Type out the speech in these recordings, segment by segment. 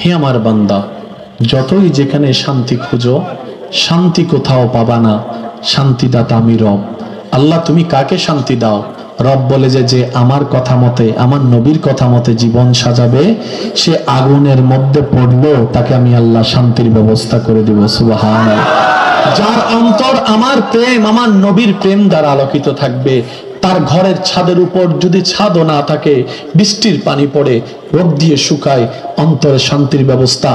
হে আমার বান্দা, যতই যেখানে শান্তি খুঁজো, শান্তি কোথাও পাবা না। শান্তিদাতা আমি রব। আল্লাহ তুমি কাকে শান্তি দাও? রব বলে যে আমার কথা মতে, আমার নবীর কথা মতে জীবন সাজাবে, সে আগুনের মধ্যে পড়লেও তাকে আমি আল্লাহ শান্তির ব্যবস্থা করে দিব। সুবহানাল্লাহ। যার অন্তর আমার প্রেম, আমার নবীর প্রেম দ্বারা আলোকিত থাকবে, তার ঘরের ছাদের উপর যদি ছাদও না থাকে, বৃষ্টির পানি পড়ে, রোদ দিয়ে শুকায়, অন্তরে শান্তির ব্যবস্থা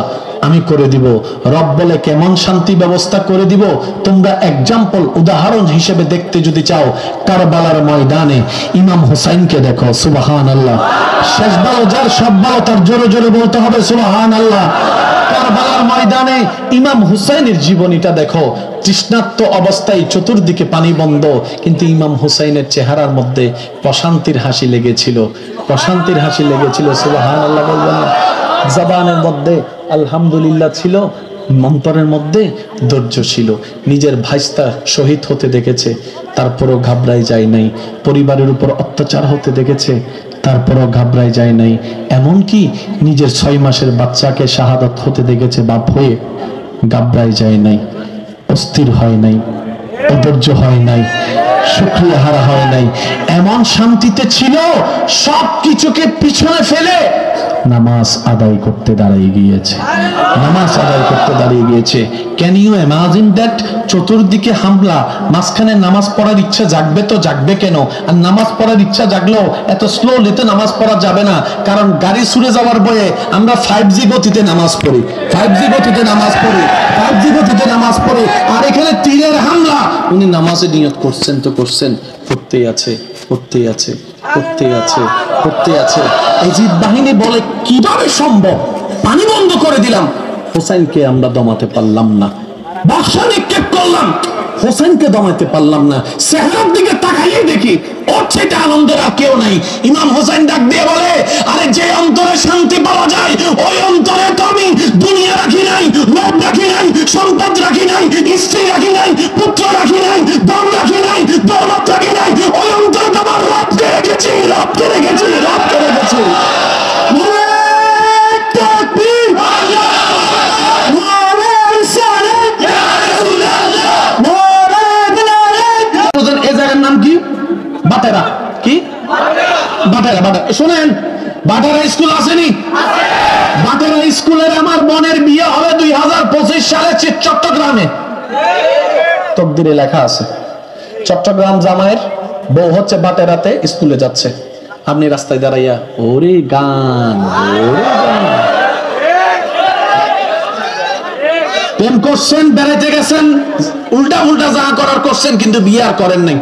আমি করে দিব। রব বলে কেমন শান্তি ব্যবস্থা করে দিব? তোমরা এক্সাম্পল, উদাহরণ হিসেবে দেখতে যদি চাও, কারবালার ময়দানে ইমাম হুসাইনকে দেখো। সুবহানাল্লাহ। শেষ ভালো যার, সব ভালো তার, জোরে জোরে বলতে হবে সুবহানাল্লাহ। কারবালার ময়দানে ইমাম হুসাইনের জীবনীটা দেখো। তৃষ্ণার্ত অবস্থায়, চতুর্দিকে পানি বন্ধ, কিন্তু ইমাম হুসাইনের চেহারার মধ্যে প্রশান্তির হাসি লেগেছিল, প্রশান্তির হাসি লেগেছিল। সুবহানাল্লাহ বলবেন না? জবানের মধ্যে আলহামদুলিল্লাহ ছিল, অন্তরের মধ্যে ধৈর্য ছিল। নিজের ভাইস্তা শহীদ হতে দেখেছে, তারপরও ঘাবড়ায় যায় নাই। পরিবারের উপর অত্যাচার হতে দেখেছে, তারপরও ঘাবড়ায় যায় নাই। এমনকি নিজের 6 মাসের বাচ্চাকে শাহাদাত হতে দেখেছে, বাপ হয়ে ঘাবড়ায় যায় নাই, অস্থির হয় নাই, অধৈর্য হয় নাই, শুকরিয়া হারা হয় নাই। এমন শান্তিতে ছিল, সব কিছুকে পিছনে ফেলে নামাজ আদায় করতে দাঁড়িয়ে গিয়েছে, নামাজ আদায় করতে দাঁড়িয়ে গিয়েছে। Can you imagine that? চতুর্দিকে হামলা, মাঝখানে নামাজ পড়ার ইচ্ছা জাগবে তো জাগবে কেন? আর নামাজ পড়ার ইচ্ছা জাগলেও এত স্লোলি তো নামাজ পড়া যাবে না, কারণ গাড়ি ছুড়ে যাওয়ার ভয়ে আমরা 5G গতিতে নামাজ পড়ি, 5G গতিতে নামাজ পড়ি, 5G গতিতে নামাজ পড়ি। আর এখানে তীরের হামলা, উনি নামাজে নিয়ত করছেন তো করছেন, করতেই আছে, করতেই আছে, করতে আছে, করতে আছে। এজিদ বাহিনী বলে কিভাবে সম্ভব? পানি বন্ধ করে দিলাম, হোসেনকে আমরা দমাতে পারলাম না। বর্ষা নিক্ষেপ করলাম, হোসেনকে দমাতে পারলাম না। চেহারার দিকে তাকাইয়ে দেখি ওর সেটা আনন্দের আর কেউ নাই। ইমাম হোসেন ডাক দিয়ে বলে, আরে যে অন্তরে শান্তি পাওয়া যায়, ওই অন্তরে তো আমি দুনিয়া রাখি নাই, লোভ রাখি নাই, সম্পদ রাখি নাই, স্ত্রী রাখি নাই, পুত্র রাখি নাই, ধন রাখি নাই, দৌলত রাখি নাই। ওই অন্তরে তো আমার রবকে রেখেছি, রবকে রেখেছি, রবকে রেখেছি। বাটেরা কি? বাটেরা, বাটেরা শুনেন, বাটেরা স্কুল আসেনি? বাটেরা স্কুলের আমার বোনের বিয়ে হবে 2025 সালে চট্টগ্রামে। তকদিরে লেখা আছে, চট্টগ্রাম জামাইয়ের বউ হচ্ছে বাটেরাতে স্কুলে যাচ্ছে। আপনি রাস্তায় দাঁড়াইয়া ওরে গান, ওরে গান। প্রেম করছেন, বেড়াইতে গেছেন, উল্টা উল্টা যা করার করছেন, কিন্তু বিয়ে আর করেন নাই।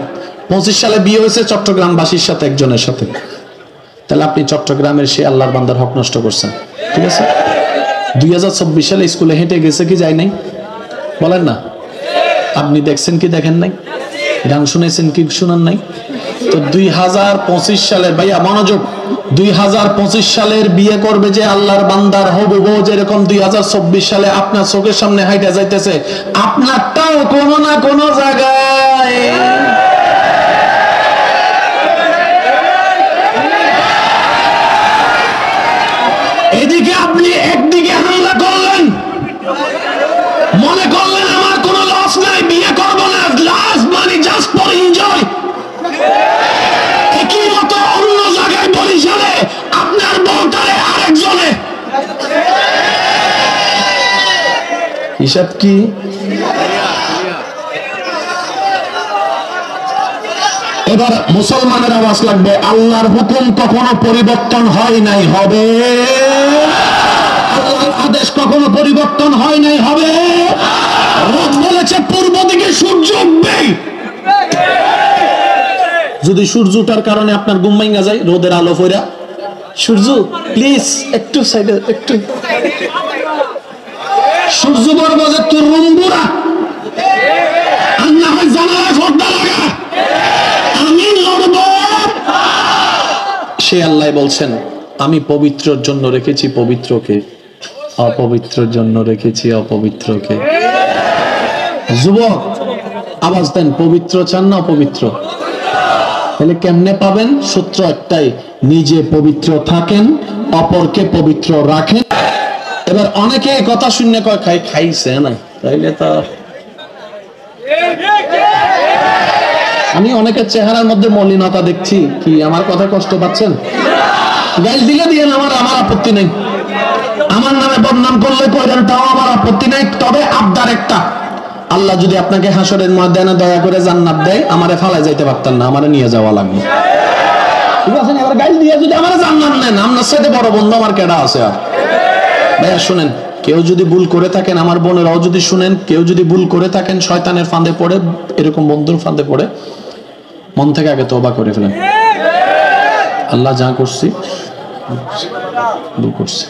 25 সালে বিয়ে হয়েছে চট্টগ্রামবাসীর সাথে, একজনের সাথে। তাহলে আপনি চট্টগ্রামের সে আল্লাহর বান্দার হক নষ্ট করছেন। ঠিক আছে? 2024 সালে স্কুলে হেঁটে গেছে কি যায় নাই? বলেন না। আপনি দেখছেন কি দেখেন নাই? গান শুনেছেন কি শুনান নাই? তো 2025 সালের, ভাইয়া মনোযোগ, 2025 সালের বিয়ে করবে যে আল্লাহর বান্দার হবু বউ, যেরকম 2024 সালে আপনার চোখের সামনে হাইটা যাইতেছে, আপনারটাও কোনো না কোনো জায়গায় এদিকে আপনি একদিকে হামলা করলেন, মনে করলেন আমার কোনো লস নাই, বিয়ে করবো না, last money just for enjoy. একই মতো অন্য জায়গায় বরিশালে আপনার বউটারে আরেকজনে। হিসাব কি? এবার মুসলমানের আওয়াজ লাগবে, আল্লাহর হুকুম কখনো পরিবর্তন হয় নাই, হবে। আল্লাহর আদেশ কখনো পরিবর্তন হয় নাই, হবে। রব বলেছে পূর্ব দিকে সূর্য উঠবে। যদি সূর্য ওঠার কারণে আপনার ঘুম ভাঙা যায়, রোদের আলো ফইরা, সূর্য প্লিজ একটু সাইডে, একটু সূর্য বলবো যে তোর রুম বুড়া, আর না হয় জানালায় পর্দা লাগা, আমি লড়ব। সে আল্লাহ বলছেন, আমি পবিত্রর জন্য রেখেছি পবিত্রকে, অপবিত্রর জন্য রেখেছি অপবিত্রকে। যুবক আওয়াজ দেন, পবিত্র চান না অপবিত্র? তাহলে কেমনে পাবেন? সূত্র একটাই, নিজে পবিত্র থাকেন, অপরকে পবিত্র রাখেন, এবার অনেকে কথা শুনে কয় খাইছে না, তাইলে তো আমি অনেকের চেহারার মধ্যে মলিনতা দেখছি। কি আমার কথা কষ্ট পাচ্ছেন? গাইল দিলে দিয়ে আমার আপত্তি নেই, আমার নামে বদনাম করলে কইলেন, তাও আমার আপত্তি নেই। তবে আবদার একটা, আল্লাহ যদি আপনাকে হাসরের ময়দানে দয়া করে জান্নাত দেয়, আমারে ফালায় যাইতে পারতেন না, আমারে নিয়ে যাওয়া লাগবে, ঠিক আছে? এবার গাইল দিয়ে যদি আমারে জান্নাত নেন, আপনার সাথে বড় বন্ধু আমার কেডা আছে? আর ভাইয়া শুনেন, কেউ যদি ভুল করে থাকেন, আমার বোনেরাও যদি শুনেন, কেউ যদি ভুল করে থাকেন, শয়তানের ফাঁদে পড়ে, এরকম বন্ধুর ফাঁদে পড়ে, মন থেকে আগে তওবা করে ফেলেন। আল্লাহ যা করছি ভুল করছি,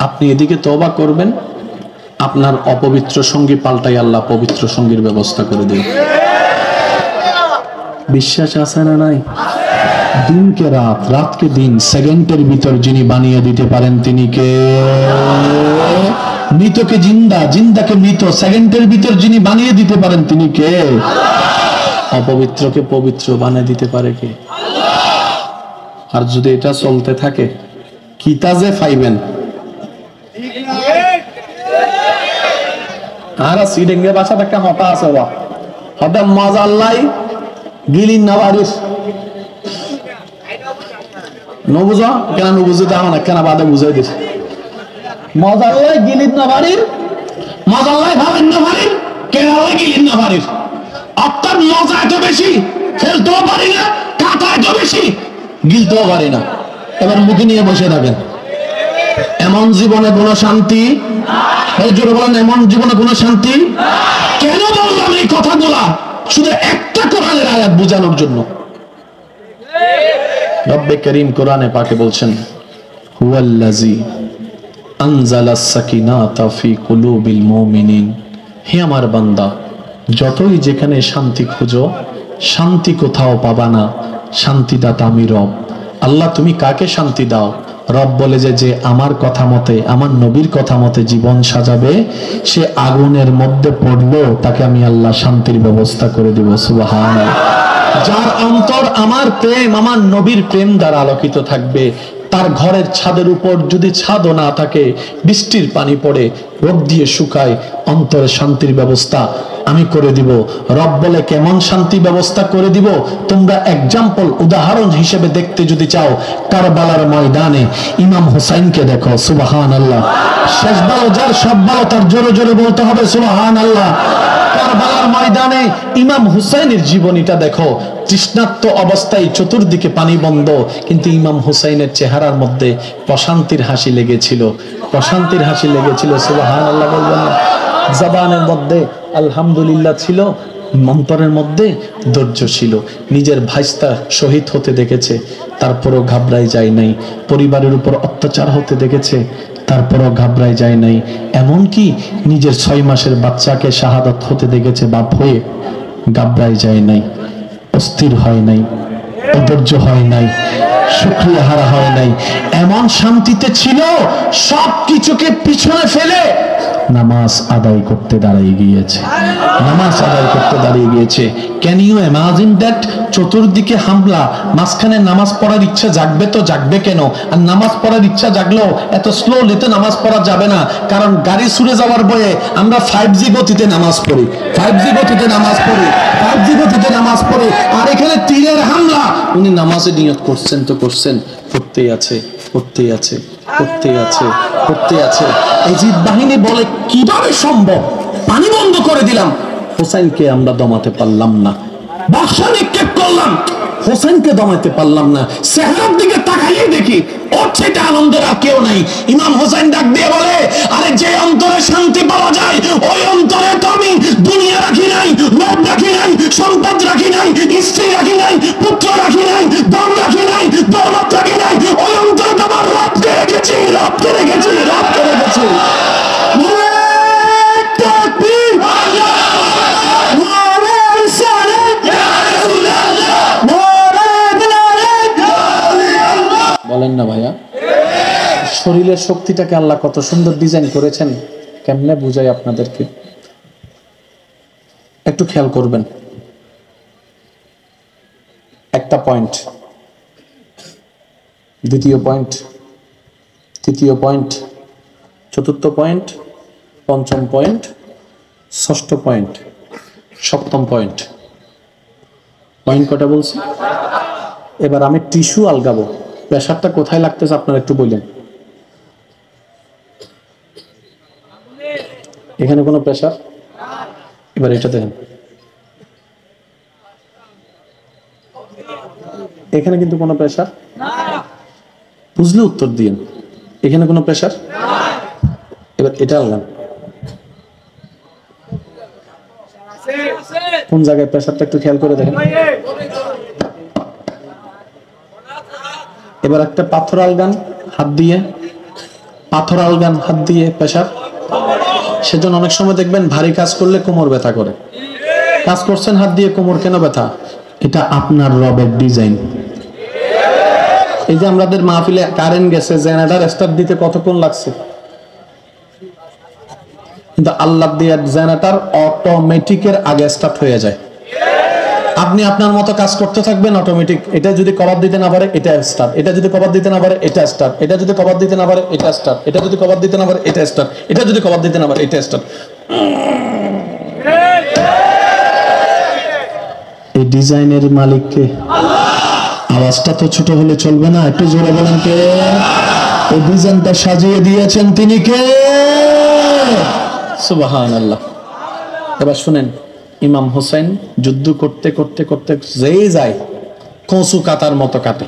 আপনি এদিকে তওবা করবেন, আপনার অপবিত্র সঙ্গী পাল্টাই আল্লাহ পবিত্র সঙ্গীর ব্যবস্থা করে দেবে। বিশ্বাস আছে না নাই? দিনকে রাত, রাতকে দিন, সেকেন্ডের ভিতর যিনি বানিয়ে দিতে পারেন তিনি কে? মৃতকে জিন্দা, জিন্দাকে মৃত, সেকেন্ডের ভিতর যিনি বানিয়ে দিতে পারেন তিনি কে? অপবিত্রকে পবিত্র বানিয়ে দিতে পারে কে? আর যদি এটা চলতে থাকে, কিতাজে পাইবেন। আর সিডেঙ্গে বাসা একটা হতা আছে, হতে মজার লাই গিলিন না বাড়ির নবুঝ কেন, নবুঝে দাও না কেন, বাদে বুঝাই দিস। মজার লাই গিলিন না বাড়ির, মজার লাই ভাবেন না বাড়ির, কেরালা গিলিন না বাড়ির। অর্থাৎ মজা এত বেশি, ফেলতেও পারি না, কাটা এত বেশি, গিলতেও পারি না। এবার মুখে নিয়ে বসে থাকেন। এমন জীবনে কোনো শান্তি, জোরে বলেন, এমন জীবনে কোনো শান্তি। কেন বললাম এই কথাগুলা? শুধু একটা কোরআনের আয়াত বোঝানোর জন্য। রব্বে করিম কোরআনে পাকে বলছেন, হুয়াল্লাযী আনজালাস সাকিনাতা ফি কুলুবিল মুমিনিন। হে আমার বান্দা, যতই যেখানে শান্তি খুঁজো, শান্তি কোথাও পাবা না, শান্তিদাতা আমি রব। আল্লাহ তুমি কাকে শান্তি দাও? রব বলে যে আমার কথা মতে, আমার নবীর কথা মতে জীবন সাজাবে, সে আগুনের মধ্যে পড়লেও তাকে আমি আল্লাহ শান্তির ব্যবস্থা করে দেব। সুবহানাল্লাহ। যার অন্তর আমার প্রেম, আমার নবীর প্রেম দ্বারা আলোকিত থাকবে, তার ঘরের ছাদের উপর যদি ছাদও না থাকে, বৃষ্টির পানি পড়ে, রোদ দিয়ে শুকায়, অন্তরে শান্তির ব্যবস্থা আমি করে দিব। রব বলে কেমন শান্তি ব্যবস্থা করে দিব? তোমরা এক্সাম্পল, উদাহরণ হিসেবে দেখতে যদি চাও, কারবালার ময়দানে ইমাম হুসাইনকে দেখো। সুবহানাল্লাহ। শেষ ভালো যার, সব ভালো তার, জোরে জোরে বলতে হবে সুবহানাল্লাহ। কারবালার ময়দানে ইমাম হুসাইনের জীবনীটা দেখো। তৃষ্ণার্ত অবস্থায়, চতুর্দিকে পানি বন্ধ, কিন্তু ইমাম হুসাইনের চেহারার মধ্যে প্রশান্তির হাসি লেগেছিল, প্রশান্তির হাসি লেগেছিল। সুবহানাল্লাহ বলবেন না? জবানের মধ্যে আলহামদুলিল্লাহ ছিল, অন্তরের মধ্যে ধৈর্য ছিল। নিজের ভাইস্তা শহীদ হতে দেখেছে, তারপরও ঘাবড়াই যায় নাই। পরিবারের উপর অত্যাচার হতে দেখেছে, তারপরও ঘাবড়াই যায় নাই। এমনকি নিজের 6 মাসের বাচ্চাকে শাহাদাত হতে দেখেছে, বাপ হয়ে ঘাবড়াই যায় নাই, অস্থির হয় নাই, অধৈর্য হয় নাই, শুকরিয়া হারা হয় নাই। এমন শান্তিতে ছিল, সব কিছুকে পিছনে ফেলে নামাজ আদায় করতে দাঁড়িয়ে গিয়েছে, নামাজ আদায় করতে দাঁড়িয়ে গিয়েছে। Can you imagine that? চতুর্দিকে হামলা, মাঝখানে নামাজ পড়ার ইচ্ছা জাগবে তো জাগবে কেন? আর নামাজ পড়ার ইচ্ছা জাগলেও এত স্লোলিতে নামাজ পড়া যাবে না, কারণ গাড়ি ছুড়ে যাওয়ার ভয়ে আমরা 5G গতিতে নামাজ পড়ি, 5G গতিতে নামাজ পড়ি, 5G গতিতে নামাজ পড়ি। আর এখানে তীরের হামলা, উনি নামাজে নিয়ত করছেন তো করছেন, পড়তেই আছে, পড়তেই আছে, পড়তেই আছে, পড়তে আছে। এজিদ বাহিনী বলে কিভাবে সম্ভব? পানি বন্ধ করে দিলাম, হোসেনকে আমরা দমাতে পারলাম না। বর্ষা নিক্ষেপ করলাম, হোসেনকে দমাতে পারলাম না। চেহারার দিকে তাকাইয়ে দেখি ওর থেকে আনন্দের আর কেউ নাই। ইমাম হোসেন ডাক দিয়ে বলে, আরে যে অন্তরে শান্তি পাওয়া যায়, ওই অন্তরে তো আমি দুনিয়া রাখি নাই, লোভ রাখি নাই, সম্পদ রাখি নাই, স্ত্রী রাখি নাই, পুত্র রাখি নাই, ধন রাখি নাই, দৌলত রাখি নাই। ওই অন্তরে তো আমার রবকে রেখেছি, রবকে রেখেছি, রবকে রেখেছি। বলেন না ভাইয়া? শরীরের শক্তিটাকে আল্লাহ কত সুন্দর ডিজাইন করেছেন, কেমনে বুঝাই আপনাদেরকে, একটু খেয়াল করবেন। একটা পয়েন্ট, দ্বিতীয় পয়েন্ট, তৃতীয় পয়েন্ট, চতুর্থ পয়েন্ট, পঞ্চম পয়েন্ট, ষষ্ঠ পয়েন্ট, সপ্তম পয়েন্ট। পয়েন্ট কটা বলছি? এবার আমি টিস্যু আলগাবো। প্রেশারটা কোথায় লাগতেছে আপনারা একটু বললেন। এখানে কোনো প্রেশার? এবার এটা দেখেন, এখানে কিন্তু কোনো প্রেশার, বুঝলে উত্তর দিন। এখানে কোনো প্রেশার। এবার এটা আলগান, কোন জায়গায় প্রেশারটা একটু খেয়াল করে দেখেন। এবার একটা পাথর আলগান হাত দিয়ে, পাথর আলগান হাত দিয়ে প্রেশার। সেজন্য অনেক সময় দেখবেন ভারী কাজ করলে কোমর ব্যথা করে। কাজ করছেন হাত দিয়ে, কোমর কেন ব্যথা? এটা আপনার রবের ডিজাইন। এই যে আমাদের মাহফিলে কারেন্ট গেছে, জেনারেটর স্টার্ট দিতে কতক্ষণ লাগছে, কিন্তু আল্লাহ দিয়ে জেনারেটর অটোমেটিকের আগে স্টার্ট হয়ে যায়। আপনি আপনার মতো কাজ করতে থাকবেন, অটোমেটিক। এটা যদি কভার দিতে না পারে এটা স্টার্ট, এটা যদি কভার দিতে না পারে এটা স্টার্ট, এটা যদি কভার দিতে না পারে এটা স্টার্ট, এটা যদি কভার দিতে না পারে এটা স্টার্ট, এটা যদি কভার দিতে না পারে এটা স্টার্ট। এই ডিজাইনের মালিক কে? আওয়াজটা তো ছোট হলে চলবে না, একটু জোরে বলেন কে? এই ডিজাইনটা সাজিয়ে দিয়েছেন তিনি কে? সুবহানাল্লাহ। এবার শুনেন, ইমাম হোসেন যুদ্ধ করতে করতে করতে যেই যায় কচু কাটার মতো কাটে।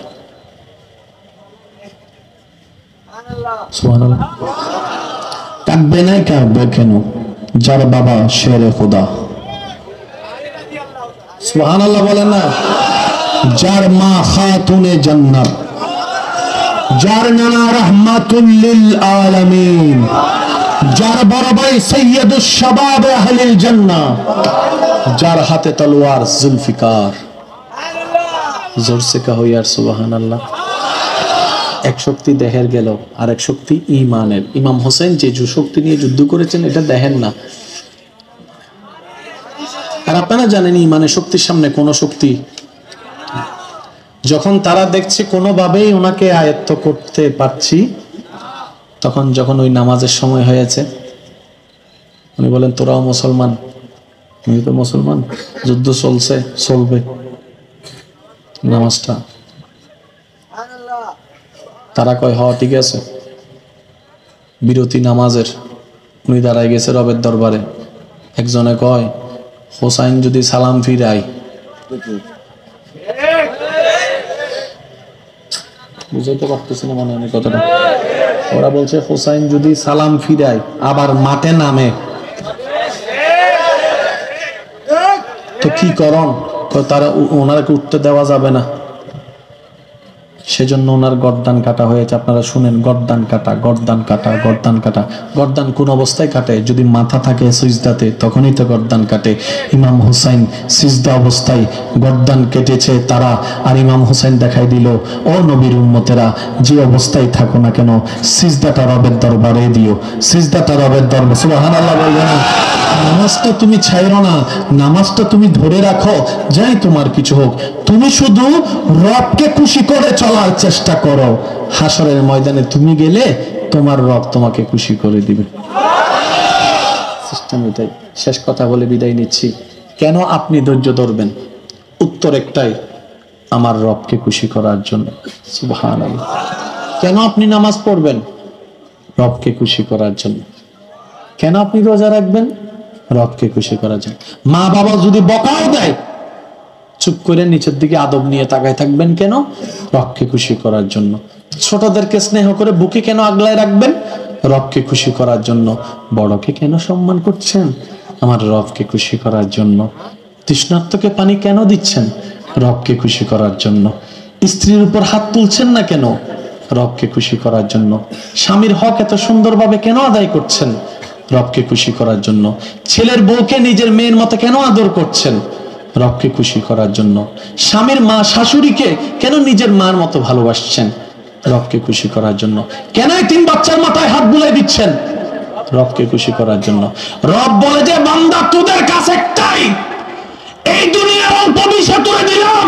সুবহানাল্লাহ। কাটবে না, কাটবে কেন? যার বাবা শেরে খোদা। সুবহানাল্লাহ বলেন না। যার মা খাতুনে জান্নাত, যার নানা রাহমাতুল লিল আলামিন, যার বড় ভাই সৈয়দুশ শাবাব আহলিল জান্নাহ, যার হাতে তলোয়ার জুলফিকার। জোর সে কহো ইয়ার সুবহানাল্লাহ। এক শক্তি দেহের গেল, আর এক শক্তি ঈমানের। ইমাম হোসেন যে শক্তি নিয়ে যুদ্ধ করেছেন এটা দেখেন না। আর আপনারা জানেন ঈমানের শক্তির সামনে কোন শক্তি, যখন তারা দেখছে কোনোভাবেই ওনাকে আয়ত্ত করতে পারছি, তখন যখন ওই নামাজের সময় হয়েছে, উনি বলেন তোরাও মুসলমান, আমি তো মুসলমান, যুদ্ধ চলছে, চলবে নামাজটা। তারা কয় হ ঠিক আছে, বিরতি নামাজের। উনি দাঁড়ায় গেছে রবের দরবারে। একজনে কয় হোসাইন যদি সালাম ফিরায়, বুঝাইতে পারতেছি না মনে হয় কথাটা। ওরা বলছে হোসাইন যদি সালাম ফিরায় আবার মাঠে নামে তো কি করন? তারা ওনাকে উঠতে দেওয়া যাবে না, সেজন্য ওনার গর্দান কাটা হয়েছে। আপনারা শুনেন, গর্দান কাটা, গর্দান কাটা, গর্দান কাটা। গর্দান কোন অবস্থায় কাটে? যদি মাথা থাকে সিজদাতে, তখনই তো গর্দান কাটে। ইমাম হুসাইন সিজদা অবস্থায় গর্দান কেটেছে তারা। আর ইমাম হুসাইন দেখাই দিল, ও নবীর উম্মতেরা, যে অবস্থায় থাকো না কেন, সিজদাটা রবের দরবারে দিও, সিজদাটা রবের দরবারে। সুবহানাল্লাহ বলবেন। নামাজটা তুমি ছাইরো না, নামাজটা তুমি ধরে রাখো, যাই তোমার কিছু হোক, তুমি শুধু রবকে খুশি করে চলার চেষ্টা করো। হাসরের ময়দানে তুমি গেলে তোমার রব তোমাকে খুশি করে দিবে। সিস্টেম এটাই। শেষ কথা বলে বিদায় নিচ্ছি। কেন আপনি ধৈর্য ধরবেন? উত্তর একটাই, আমার রবকে খুশি করার জন্য। সুবহানাল্লাহ। কেন আপনি নামাজ পড়বেন? রবকে খুশি করার জন্য। কেন আপনি রোজা রাখবেন? রবকে খুশি করার জন্য। মা বাবা যদি বকাও দেয়, চুপ করে নিচের দিকে আদব নিয়ে তাকায় থাকবেন। কেন? রবকে খুশি করার জন্য। ছোটদেরকে স্নেহ করে বুকে কেন আগলায় রাখবেন? রবকে খুশি করার জন্য। বড়কে কেন সম্মান করছেন? আমার রবকে খুশি করার জন্য। তৃষ্ণার্তকে পানি কেন দিচ্ছেন? রবকে খুশি করার জন্য। স্ত্রীর উপর হাত তুলছেন না কেন? রবকে খুশি করার জন্য। স্বামীর হক এত সুন্দরভাবে কেন আদায় করছেন? রবকে খুশি করার জন্য। ছেলের বউকে নিজের মেয়ের মতো কেন আদর করছেন? রবকে খুশি করার জন্য। স্বামীর মা শাশুড়িকে কেন নিজের মার মতো ভালোবাসছেন? রবকে খুশি করার জন্য। কেন তিন বাচ্চার মাথায় হাত বুলাই দিচ্ছেন? রবকে খুশি করার জন্য। রব বলে যে বান্দা তোদের কাছে একটাই, এই দুনিয়ার অল্প বিষয় তুলে দিলাম,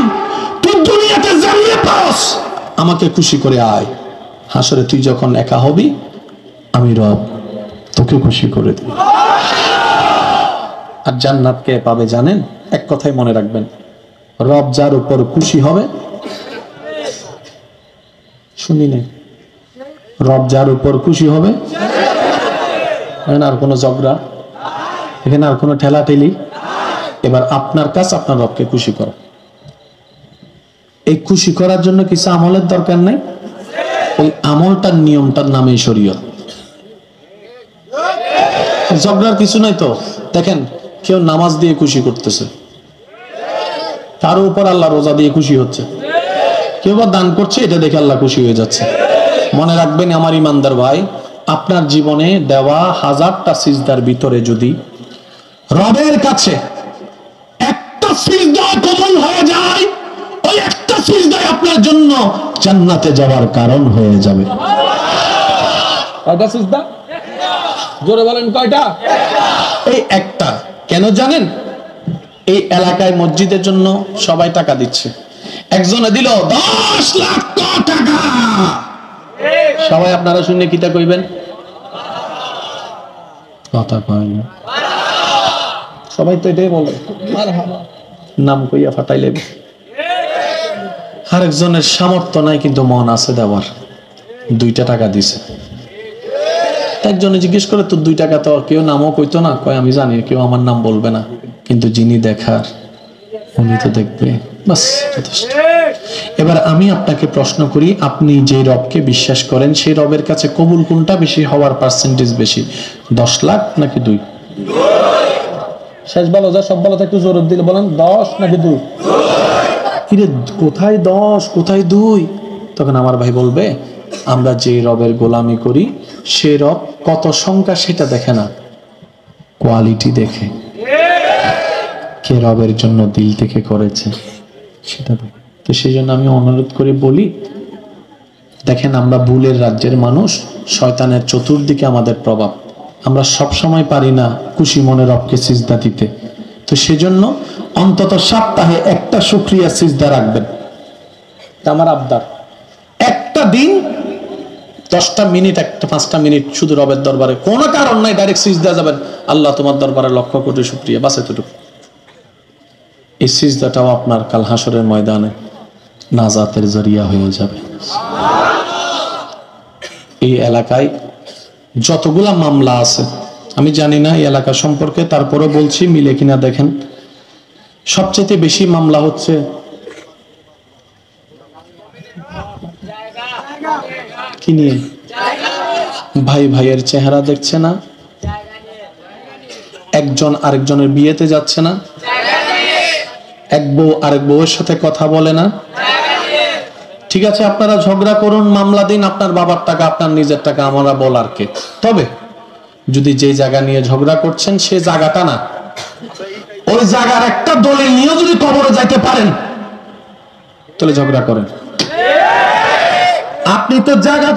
তুই দুনিয়াতে জানিয়ে পাস, আমাকে খুশি করে আয়। হাসরে তুই যখন একা হবি, আমি রব রবকে খুশি করে দিন। আর জান্নাত কে পাবে জানেন? এক কথাই মনে রাখবেন, রব যার উপর খুশি হবে, শুনি না, রব যার উপর খুশি হবে, এখানে আর কোনো ঝগড়া, এখানে আর কোনো ঠেলাঠেলি। এবার আপনার কাছে আপনার রবকে খুশি করা। এই খুশি করার জন্য কিছু আমলের দরকার নেই, ওই আমলটার নিয়মটার নামে শরীয়ত। ঝগড়ার কিছু নাই তো। দেখেন, কেউ নামাজ দিয়ে খুশি করতেছে, তার উপর আল্লাহ রোজা দিয়ে খুশি হচ্ছে। কেউ বা দান করছে, এটা দেখে আল্লাহ খুশি হয়ে যাচ্ছে। মনে রাখবেন আমার ইমানদার ভাই, আপনার জীবনে দেওয়া 1000টা সিজদার ভিতরে যদি রবের কাছে একটা সিজদা কবুল হয়ে যায়, ওই একটা সিজদাই আপনার জন্য জান্নাতে যাওয়ার কারণ হয়ে যাবে। কয়টা সিজদা? জোরে বলেন কয়টা? এই একটা। কেন জানেন? এই এলাকায় মসজিদের জন্য সবাই টাকা দিচ্ছে, একজনে দিল 10 লাখ টাকা। সবাই আপনারা শুনে কিটা কইবেন? কথা কয় না, সবাই তো এটাই বলে, নাম কইয়া ফাটাইলে। আরেকজনের সামর্থ্য নাই কিন্তু মন আছে দেওয়ার, 2টা টাকা দিছে। একজনে জিজ্ঞেস করে, তোর 2 টাকা তো কেউ নামও কইতো না? কয়, আমি জানি কেউ আমার নাম বলবে না, কিন্তু যিনি দেখার উনি তো দেখবে, বাস যথেষ্ট। এবার আমি আপনাকে প্রশ্ন করি, আপনি যে রবকে বিশ্বাস করেন সেই রবের কাছে কবুল কোনটা বেশি হওয়ার পার্সেন্টেজ বেশি, 10 লাখ নাকি 2? শেষ বলো, যা সব বলো তো একটু জোর দিলে বলেন, 10 নাকি 2? কিরে, কোথায় 10 কোথায় 2? তখন আমার ভাই বলবে, আমরা যে রবের গোলামি করি সে রব কত সংখ্যা সেটা দেখে না, কোয়ালিটি দেখে। কে রবের জন্য দিল থেকে করেছে সেটা দেখে। তো সেই জন্য আমি অনুরোধ করে বলি, দেখেন আমরা ভুলের রাজ্যের মানুষ, শয়তানের চতুর্দিকে আমাদের প্রভাব, আমরা সব সময় পারি না খুশি মনে রবকে সিজদা দিতে। তো সেজন্য অন্তত সপ্তাহে একটা শুকরিয়া সিজদা রাখবেন। আমার আবদার, একটা দিন 10টা মিনিট, একটা 5টা মিনিট শুধু রবের দরবারে, কোনো কারণ নাই, ডাইরেক্ট সিজদা যাবেন, আল্লাহ তোমার দরবারে লক্ষ কোটি শুকরিয়া, বাস এতটুকু। এই সিজদাটাও আপনার কাল হাসরের ময়দানে নাজাতের জরিয়া হয়ে যাবে। এই এলাকায় যতগুলা মামলা আছে, আমি জানি না এই এলাকা সম্পর্কে, তারপরে বলছি মিলে কিনা দেখেন। সবচেয়ে বেশি মামলা হচ্ছে কি নিয়ে? ভাই ভাইয়ের চেহারা দেখছে না, একজন আরেকজনের বিয়েতে যাচ্ছে না, এক বউ আরেক বউয়ের সাথে কথা বলে না। ঠিক আছে, আপনারা ঝগড়া করুন, মামলা দিন, আপনার বাবার টাকা আপনার নিজের টাকা, আমরা বলার কে? তবে যদি যে জায়গা নিয়ে ঝগড়া করছেন সে জায়গাটা না, ওই জায়গার একটা দলিল নিয়ে যদি কবরে যাইতে পারেন তাহলে ঝগড়া করেন। আপনি তো জায়গা